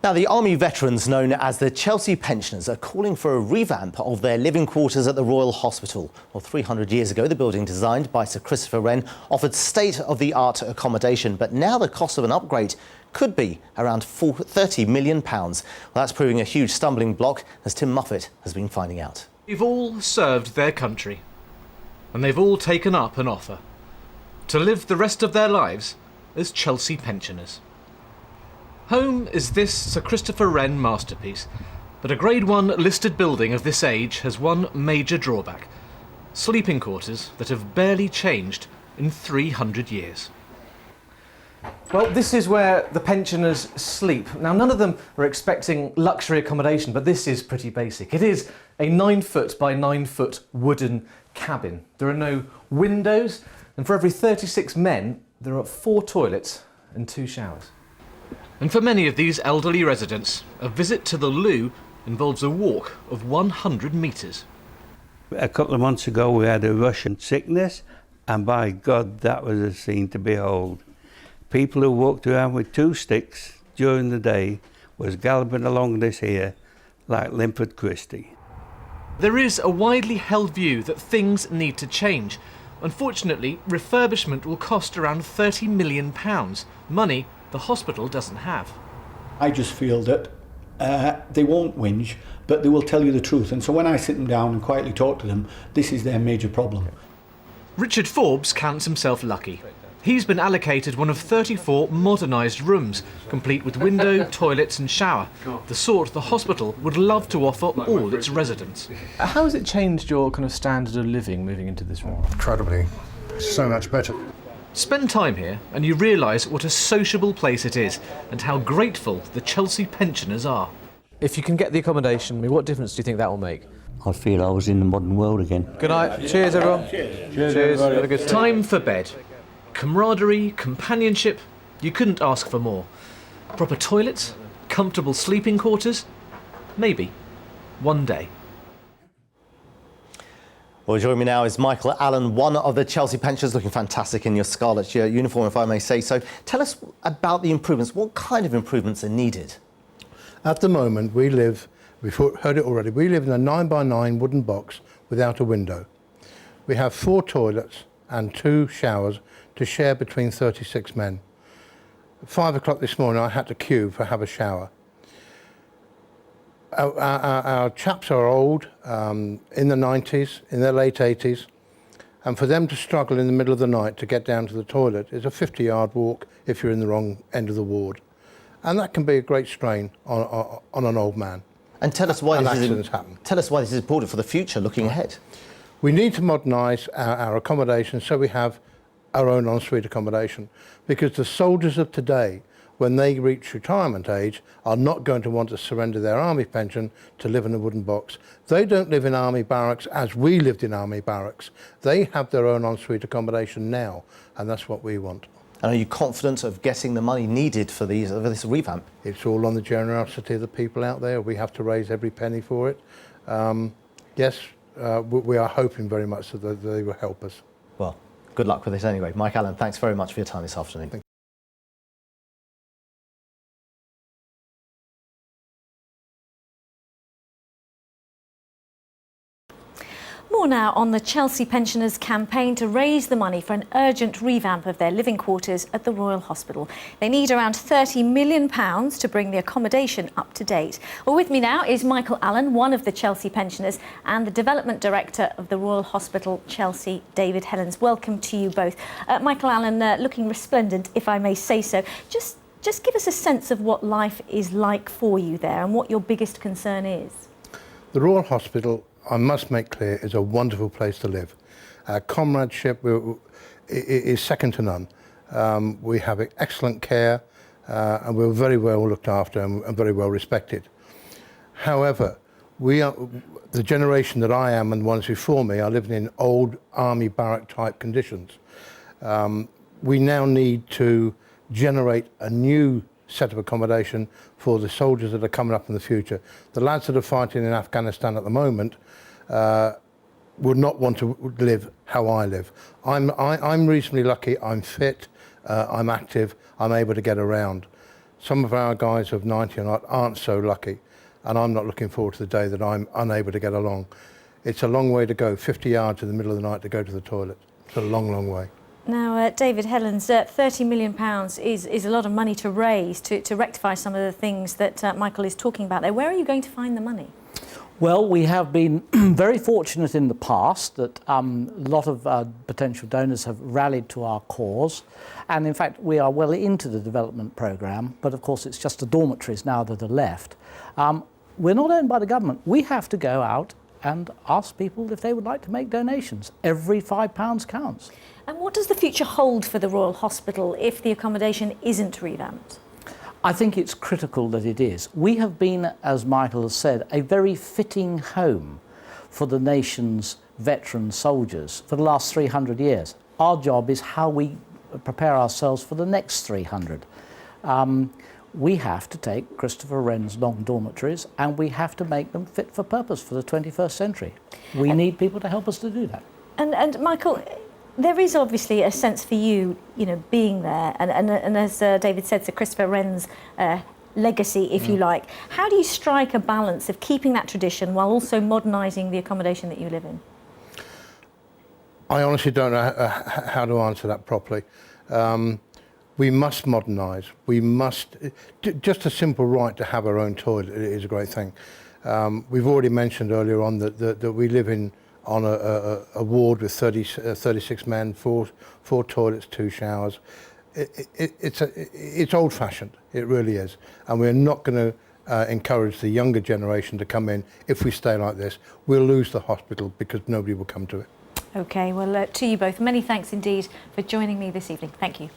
Now, the Army veterans known as the Chelsea pensioners are calling for a revamp of their living quarters at the Royal Hospital. Well, 300 years ago, the building designed by Sir Christopher Wren offered state-of-the-art accommodation, but now the cost of an upgrade could be around £30 million. Well, that's proving a huge stumbling block, as Tim Muffet has been finding out. They've all served their country, and they've all taken up an offer to live the rest of their lives as Chelsea pensioners. Home is this Sir Christopher Wren masterpiece, but a Grade 1 listed building of this age has one major drawback: sleeping quarters that have barely changed in 300 years. Well, this is where the pensioners sleep. Now, none of them are expecting luxury accommodation, but this is pretty basic. It is a 9-foot by 9-foot wooden cabin. There are no windows, and for every 36 men, there are 4 toilets and 2 showers. And for many of these elderly residents, a visit to the loo involves a walk of 100 metres. A couple of months ago we had a Russian sickness, and by God, that was a scene to behold. People who walked around with 2 sticks during the day was galloping along this here like Limpert Christie. There is a widely held view that things need to change. Unfortunately, refurbishment will cost around £30 million, money the hospital doesn't have. I just feel that they won't whinge, but they will tell you the truth. And so when I sit them down and quietly talk to them, this is their major problem. Richard Forbes counts himself lucky. He's been allocated one of 34 modernised rooms, complete with window, toilets and shower, the sort the hospital would love to offer all its residents. How has it changed your kind of standard of living moving into this room? Incredibly. So much better. Spend time here and you realise what a sociable place it is and how grateful the Chelsea pensioners are. If you can get the accommodation, what difference do you think that will make? I feel I was in the modern world again. Good night. Cheers, everyone. Cheers. Have a good Time for bed. Camaraderie, companionship, you couldn't ask for more. Proper toilets, comfortable sleeping quarters, maybe one day. Well, joining me now is Michael Allen, one of the Chelsea pensioners, looking fantastic in your scarlet uniform, if I may say so. Tell us about the improvements. What kind of improvements are needed? At the moment, we've heard it already, we live in a 9-by-9 wooden box without a window. We have 4 toilets and 2 showers to share between 36 men. At 5 o'clock this morning, I had to queue for have a shower. Our chaps are old, in the 90s, in their late 80s, and for them to struggle in the middle of the night to get down to the toilet is a 50-yard walk if you're in the wrong end of the ward. And that can be a great strain on an old man. And tell us why Tell us why this is important for the future, looking ahead. We need to modernise our accommodation so we have our own ensuite accommodation, because the soldiers of today, when they reach retirement age, are not going to want to surrender their army pension to live in a wooden box. They don't live in army barracks as we lived in army barracks. They have their own ensuite accommodation now, and that's what we want. And are you confident of getting the money needed for this revamp? It's all on the generosity of the people out there. We have to raise every penny for it. Yes, we are hoping very much that they will help us. Well, good luck with this anyway. Mike Allen, thanks very much for your time this afternoon. More now on the Chelsea pensioners' campaign to raise the money for an urgent revamp of their living quarters at the Royal Hospital. They need around £30 million to bring the accommodation up to date. Well, with me now is Michael Allen, one of the Chelsea pensioners, and the Development Director of the Royal Hospital, Chelsea, David Helens. Welcome to you both. Michael Allen, looking resplendent, if I may say so. Just give us a sense of what life is like for you there and what your biggest concern is. The Royal Hospital, I must make clear, is a wonderful place to live. Our comradeship is second to none. We have excellent care and we're very well looked after and very well respected. However, the generation that I am and the ones before me are living in old army barrack type conditions. We now need to generate a new set of accommodation for the soldiers that are coming up in the future. The lads that are fighting in Afghanistan at the moment would not want to live how I live. I'm reasonably lucky, I'm fit, I'm active, I'm able to get around. Some of our guys of 90 and aren't so lucky, and I'm not looking forward to the day that I'm unable to get along. It's a long way to go, 50 yards in the middle of the night to go to the toilet. It's a long, long way. Now, David Helens, £30 million is a lot of money to raise to rectify some of the things that Michael is talking about there. Where are you going to find the money? Well, we have been very fortunate in the past that a lot of potential donors have rallied to our cause. And in fact, we are well into the development programme, but of course it's just the dormitories now that are left. We're not owned by the government. We have to go out and ask people if they would like to make donations. Every £5 counts. And what does the future hold for the Royal Hospital if the accommodation isn't revamped? I think it's critical that it is. We have been, as Michael has said, a very fitting home for the nation's veteran soldiers for the last 300 years. Our job is how we prepare ourselves for the next 300. We have to take Christopher Wren's long dormitories and we have to make them fit for purpose for the 21st century. We need people to help us to do that. And Michael, there is obviously a sense for you, being there, and as David said, Sir Christopher Wren's legacy, if you like. How do you strike a balance of keeping that tradition while also modernising the accommodation that you live in? I honestly don't know how to answer that properly. We must modernise. We must. Just a simple right to have our own toilet is a great thing. We've already mentioned earlier on that we live on a ward with 36 men, four toilets, 2 showers. It's old-fashioned. It really is, and we're not going to encourage the younger generation to come in. If we stay like this, we'll lose the hospital because nobody will come to it. OK, well, to you both, many thanks indeed for joining me this evening. Thank you.